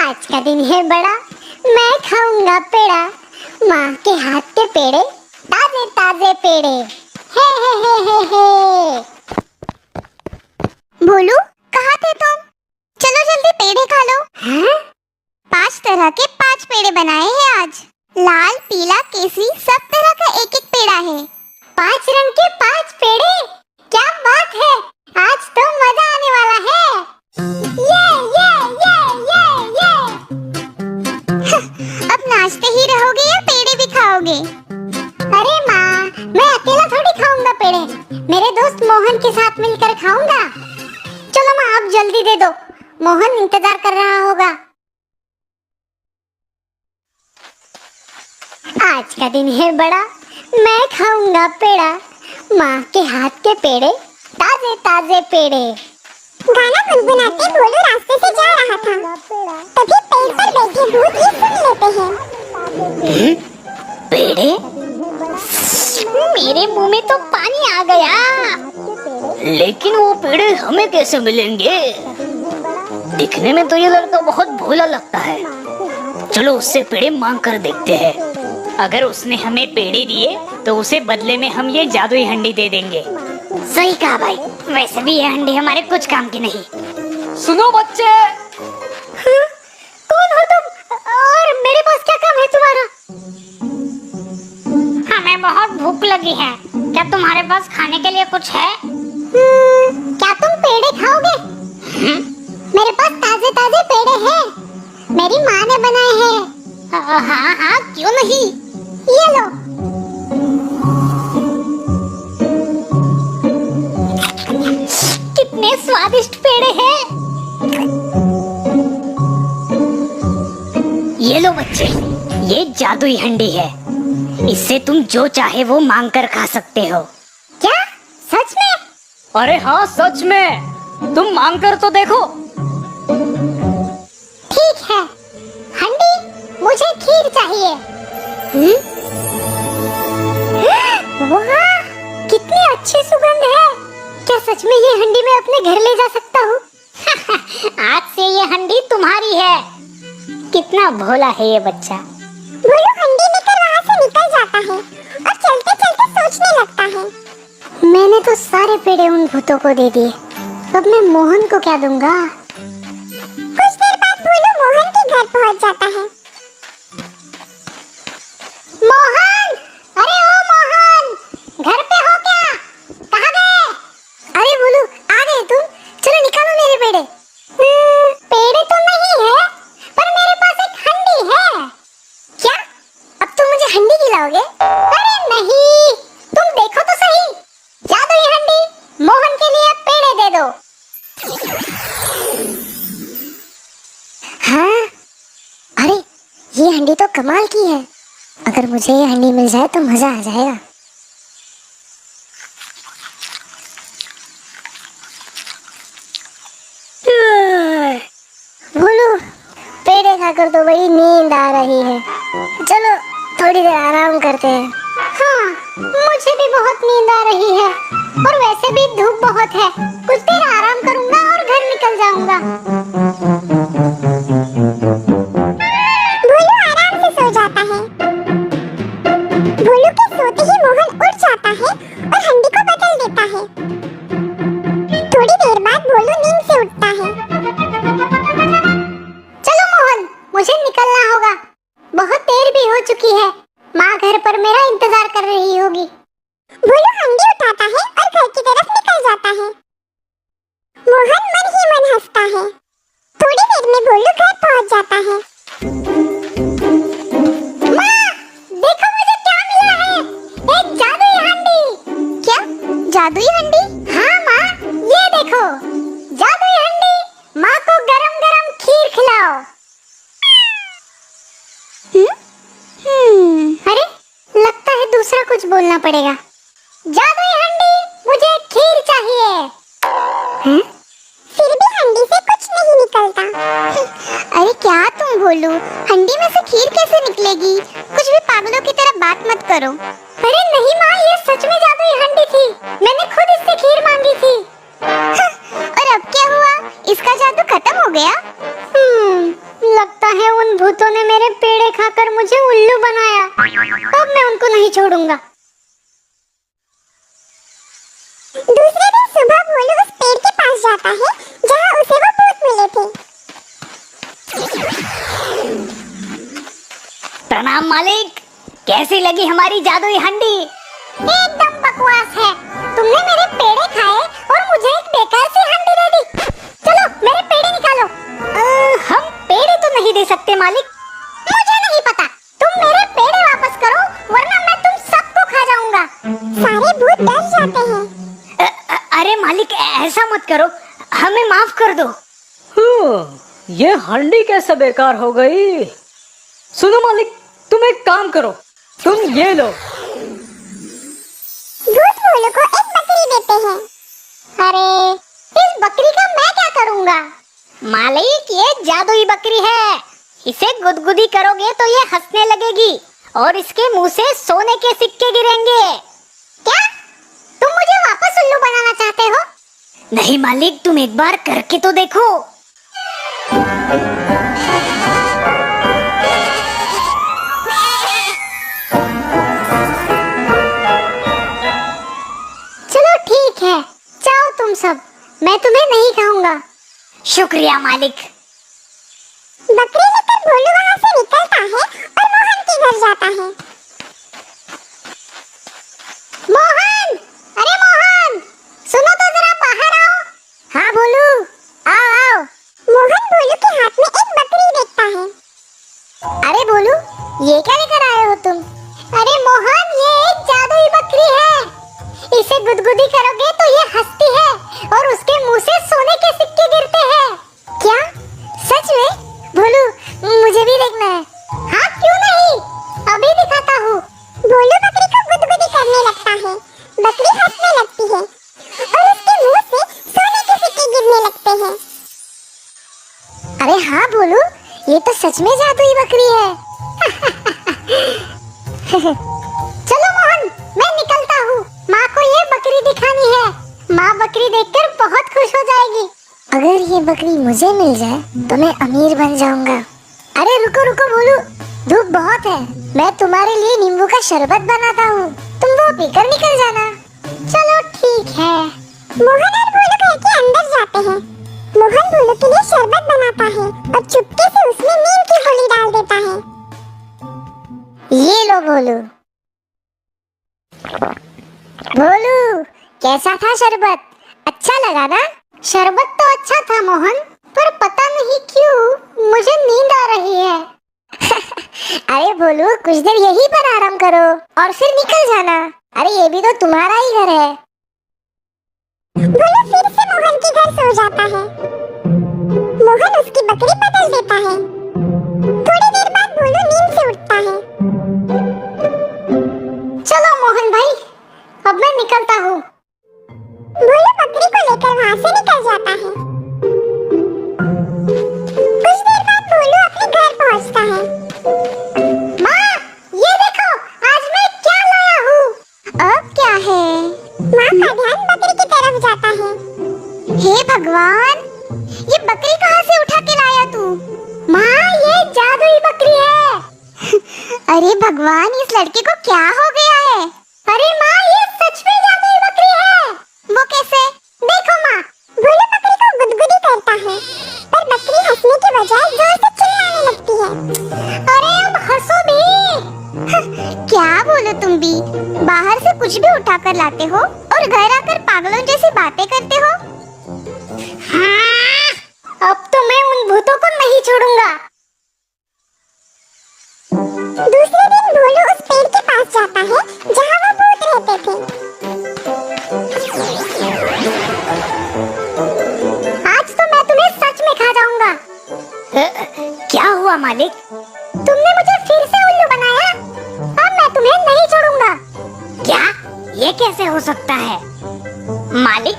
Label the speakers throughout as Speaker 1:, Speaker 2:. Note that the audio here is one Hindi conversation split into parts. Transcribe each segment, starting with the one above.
Speaker 1: आज का दिन है बड़ा, मैं खाऊंगा पेड़ा, माँ के हाथ के पेड़े, ताजे ताजे पेड़े। हे। भोलू, कहाँ थे तुम? चलो जल्दी पेड़े खा लो। हैं? 5 तरह के 5 पेड़े बनाए हैं आज। लाल, पीला, केसरी, सब तरह का एक एक पेड़ा है। 5 रंग के 5 पेड़े, क्या बात है! आज तो मजा आने वाला है। ये। अब नाचते ही रहोगे या पेड़े भी खाओगे? अरे माँ, मैं अकेला थोड़ी खाऊंगा पेड़े, मेरे दोस्त मोहन के साथ मिलकर खाऊंगा। चलो माँ, आप जल्दी दे दो, मोहन इंतजार कर रहा होगा। आज का दिन है बड़ा, मैं खाऊंगा पेड़ा, माँ के हाथ के पेड़े, ताजे ताजे पेड़े। गाना गुनगुनाते भोलू रास्ते से जा रहा था, तभी पेड़ पर बैठे भूत ये सुन लेते हैं।
Speaker 2: पेड़े? मेरे मुंह में तो पानी आ गया। लेकिन वो पेड़े हमें कैसे मिलेंगे? दिखने में तो ये लड़का बहुत भोला लगता है। चलो उससे पेड़े मांग कर देखते हैं। अगर उसने हमें पेड़े दिए तो उसे बदले में हम ये जादुई हंडी दे देंगे।
Speaker 1: सही कहा भाई, वैसे भी ये हंडी हमारे कुछ काम की नहीं।
Speaker 2: सुनो बच्चे।
Speaker 1: हाँ? कौन हो तुम और मेरे पास क्या काम है तुम्हारा?
Speaker 2: हमें बहुत भूख लगी है, क्या तुम्हारे पास खाने के लिए कुछ है?
Speaker 1: क्या तुम पेड़े खाओगे? मेरे पास ताजे ताजे पेड़े हैं, मेरी माँ ने बनाए हैं।
Speaker 2: हाँ, क्यों नहीं।
Speaker 1: ये लो।
Speaker 2: कितने स्वादिष्ट पेड़े हैं। ये लो बच्चे, ये जादुई हंडी है। इससे तुम जो चाहे वो मांग कर खा सकते हो।
Speaker 1: क्या? सच में?
Speaker 2: अरे हाँ, सच में। तुम मांग कर तो देखो।
Speaker 1: ठीक है, हंडी, मुझे खीर चाहिए। वाह, कितनी अच्छी सुगंध है। क्या सच में ये हंडी मैं अपने घर ले जा सकता हूँ?
Speaker 2: आज से ये हंडी तुम्हारी है। कितना भोला है ये बच्चा।
Speaker 1: भोलू हंडी लेकर वहाँ से निकल जाता है और चलते चलते सोचने लगता है, मैंने तो सारे पेड़े उन भूतों को दे दिए, अब मैं मोहन को क्या दूंगा? कुछ देर बाद भोलू मोहन के घर पहुँच जाता है। मोहन! अरे ओ मोहन! घर पे हो क्या? कहाँ गए? अरे भोलू, आ गए तुम? चलो निकालो मेरे पेड़े। पेड़े तो नहीं है, पर मेरे पास एक हंडी है। क्या? अब तुम मुझे हंडी खिलाओगे? अरे नहीं, तुम देखो तो सही, जादुई हंडी, मोहन के लिए पेड़े दे दो। हाँ? अरे ये हंडी तो कमाल की है, अगर मुझे ये हंडी मिल जाए तो मजा आ जाएगा। भोलू, पेड़े खाकर तो बड़ी नींद आ रही है, चलो थोड़ी देर आराम करते हैं। हाँ, मुझे भी बहुत नींद आ रही है और वैसे भी धूप बहुत है, कुछ देर आराम करूंगा और घर निकल जाऊंगा। भोलू आराम से सो जाता है। भोलू के सोते ही मोहन उठ जाता है और हंडी को बदल देता है। थोड़ी देर बाद भोलू नींद से उठता है। चलो मोहन, मुझे निकलना होगा, बहुत देर भी हो चुकी है, माँ घर पर मेरा इंतजार कर रही होगी। भोलू हंडी उठाता है और घर की तरफ निकल जाता है। मोहन मन ही मन हंसता है। थोड़ी देर में भोलू घर पहुँच जाता है। माँ, देखो मुझे क्या मिला है, एक जादुई हंडी। क्या? जादुई हंडी? हाँ माँ, ये देखो, जादुई हंडी, माँ को गरम गरम खीर खिलाओ। अरे लगता है दूसरा कुछ बोलना पड़ेगा। जादुई हंडी, मुझे खीर चाहिए। हैं? फिर भी हंडी से कुछ नहीं निकलता। अरे क्या तुम भोलू, हंडी में से खीर कैसे निकलेगी? कुछ भी पागलों की तरह बात मत करो। अरे नहीं माँ, ये सच में जादुई हंडी थी, मैंने खुद इससे खीर मांगी थी। और अब क्या हुआ? इसका जादू खत्म हो गया? लगता है उन भूतों ने मेरे पेड़े खाकर मुझे उल्लू बनाया। अब मैं उनको नहीं छोड़ूंगा। दूसरे दिन सुबह भोलू उस पेड़ के पास जाता है जहाँ उसे वो भूत मिले थे।
Speaker 2: प्रणाम मालिक, कैसी लगी हमारी जादुई हंडी?
Speaker 1: एकदम बकवास है। तुमने मेरे पेड़े खाए और मुझे एक बेकार सी हंडी दे दी। चलो मेरे पेड़े निकालो।
Speaker 2: हम पेड़े तो नहीं दे सकते मालिक।
Speaker 1: मुझे नहीं पता, तुम मेरे पेड़े वापस करो वरना मैं तुम सबको खा जाऊंगा। सारे भूत डर जाते हैं।
Speaker 2: अरे मालिक, ऐसा मत करो, हमें माफ कर दो।
Speaker 3: ये हंडी कैसे बेकार हो गई? सुनो मालिक, तुम एक काम करो, तुम ये लो।
Speaker 1: भूत भोलू को एक बकरी देते हैं। अरे इस बकरी का मैं क्या करूंगा?
Speaker 2: मालिक, ये जादुई बकरी है, इसे गुदगुदी करोगे तो ये हंसने लगेगी और इसके मुंह से सोने के सिक्के गिरेंगे।
Speaker 1: क्या तुम मुझे वापस उल्लू बनाना चाहते हो?
Speaker 2: नहीं मालिक, तुम एक बार करके तो देखो।
Speaker 1: चलो ठीक है, जाओ तुम सब, मैं तुम्हें नहीं खाऊंगा।
Speaker 2: शुक्रिया मालिक।
Speaker 1: बकरी लेकर भोलू वहाँ से निकलता है और मोहन के घर जाता है। मोहन, अरे मोहन, सुनो तो जरा बाहर आओ। हाँ भोलू, आओ आओ। मोहन भोलू के हाथ में एक बकरी देखता है। अरे भोलू, ये क्या लेकर आए हो तुम? अरे मोहन, ये एक जादुई बकरी है। इसे गुदगुदी करोगे तो ये हंसती है और उसके मुंह से सोने के सिक्के गिरते हैं। क्या सच में? भोलू, मुझे भी देखना है। हाँ क्यों नहीं, अभी दिखाता हूँ। भोलू बकरी को गुदगुदी करने लगता है। बकरी हंसने लगती है और उसके मुंह से सोने के सिक्के गिरने लगते हैं। अरे हाँ भोलू, ये तो सच में जादुई बकरी है। चलो मोहन, मैं निकलता हूँ। माँ को ये बकरी दिखानी है। माँ बकरी देखकर बहुत खुश हो जाएगी। अगर ये बकरी मुझे मिल जाए तो मैं अमीर बन जाऊंगा। अरे रुको रुको भोलू, धूप बहुत है, मैं तुम्हारे लिए नींबू का शरबत बनाता हूँ, तुम वो पीकर निकल जाना। चलो ठीक है। मोहन और भोलू घर के अंदर जाते हैं। मोहन भोलू के लिए शरबत बनाता है और चुपके से उसमें नीम की गोली डाल देता है। ये लो भोलू। भोलू, कैसा था शरबत? अच्छा लगा ना? शरबत तो अच्छा था मोहन, पर पता नहीं क्यों मुझे नींद आ रही है। अरे भोलू, कुछ देर यहीं पर आराम करो और फिर निकल जाना। अरे ये भी तो तुम्हारा ही घर है। भोलू फिर से मोहन के घर सो जाता है। मोहन उसकी बकरी बदल देता है। थोड़ी देर बाद भोलू नींद से उठता है। चलो मोहन भाई, अब मैं निकलता हूँ। भोलू बकरी को लेकर वहाँ से निकल जाता है। कुछ देर बाद भोलू अपने घर पहुँचता है। माँ, ये देखो, आज मैं क्या लाया हूँ। अब क्या है? माँ का ध्यान बकरी की तरफ जाता है। हे भगवान, ये बकरी कहाँ से उठा के लाया तू? माँ, ये जादुई बकरी है। अरे भगवान, इस लड़के को क्या हो गया है? अरे माँ, ये सच में जादुई बकरी है। वो कैसे? देखो माँ, भोलू बकरी को गुदगुदी करता है, पर बकरी हंसने के बजाय जोर से चिल्लाने लगती है। अरे अब हंसो भी। क्या बोलो तुम भी? बाहर से कुछ भी उठा कर लाते हो और घर आकर पागलों जैसी बातें करते हो। हाँ, अब तो मैं उन भूतों को नहीं छोड़ूंगा। दूसरे दिन भोलू उस पेड़ के पास जाता है जहाँ वो भूत रहते थे। आज तो मैं तुम्हें सच में खा जाऊंगा।
Speaker 2: क्या हुआ मालिक?
Speaker 1: तुमने मुझे फिर से उल्लू बनाया, अब मैं तुम्हें नहीं छोड़ूंगा।
Speaker 2: क्या? ये कैसे हो सकता है? मालिक,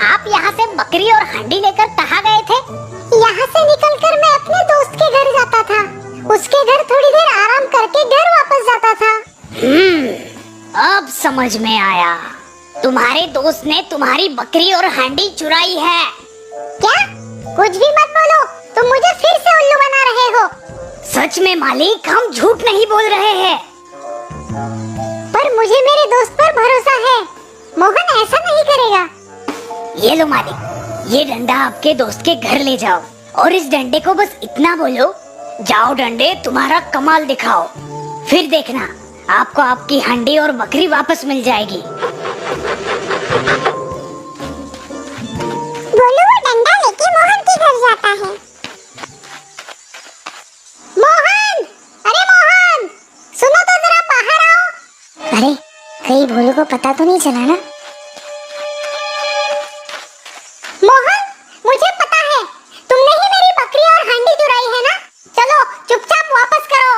Speaker 2: आप यहाँ से बकरी और हंडी लेकर कहाँ गए थे?
Speaker 1: यहाँ से निकलकर मैं अपने दोस्त के घर जाता था। उसके घर थोड़ी देर आराम करके घर वापस जाता था।
Speaker 2: अब समझ में आया, तुम्हारे दोस्त ने तुम्हारी बकरी और हांडी चुराई है।
Speaker 1: क्या? कुछ भी मत बोलो, तुम मुझे फिर से उल्लू बना रहे
Speaker 2: सच में मालिक, हम झूठ नहीं बोल रहे हैं।
Speaker 1: पर मुझे मेरे दोस्त पर भरोसा है, मोहन ऐसा नहीं करेगा।
Speaker 2: ये लो मालिक, ये डंडा आपके दोस्त के घर ले जाओ और इस डंडे को बस इतना बोलो, जाओ डंडे तुम्हारा कमाल दिखाओ। फिर देखना आपको आपकी हंडी और बकरी वापस मिल जाएगी।
Speaker 1: बोलू वो डंडा लेके मोहन के घर जाता है। मोहन, अरे मोहन, सुनो तो जरा बाहर आओ। अरे कहीं भोलू को पता तो नहीं चला ना? मोहन, मुझे पता है तुमने ही मेरी बकरी और हांडी चुराई है ना? चलो चुपचाप वापस करो।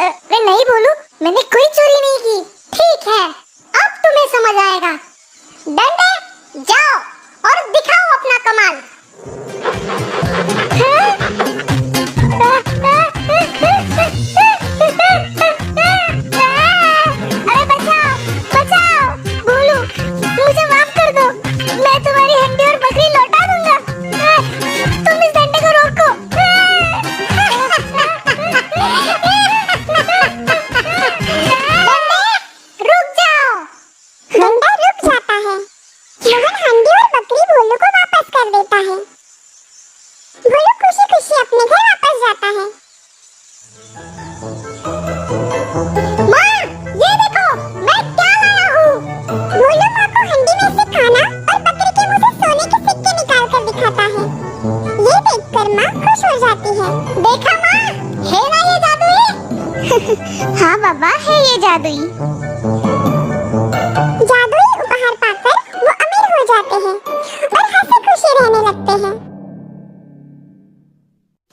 Speaker 1: अरे नहीं भोलू, मैंने कोई चोरी नहीं की। ठीक है, अब तुम्हें समझ आएगा। डंडे, जाओ और दिखाओ अपना कमाल। अरे बचाओ, बचाओ, भोलू, मुझे माफ कर दो। मैं तुम्हारी हंडी और बकरी लौटा दूंगा। तुम इस डंडे को रोको। डंडे, रुक जाओ। डंडा रुक जाता है। मोहन हंडी और बकरी भोलू को वापस कर देता है। भोलू खुशी खुशी अपने घर वापस जाता है। माँ, ये देखो मैं क्या लाया हूँ। भोलू माँ को हंडी में से खाना और बकरी के मुंह से सोने के सिक्के निकाल कर दिखाता है। ये देखकर माँ खुश हो जाती है। देखा माँ, है ना ये जादुई? हाँ बाबा, है ये जादुई। जादुई उपहार पाकर वो अमीर हो जाते हैं।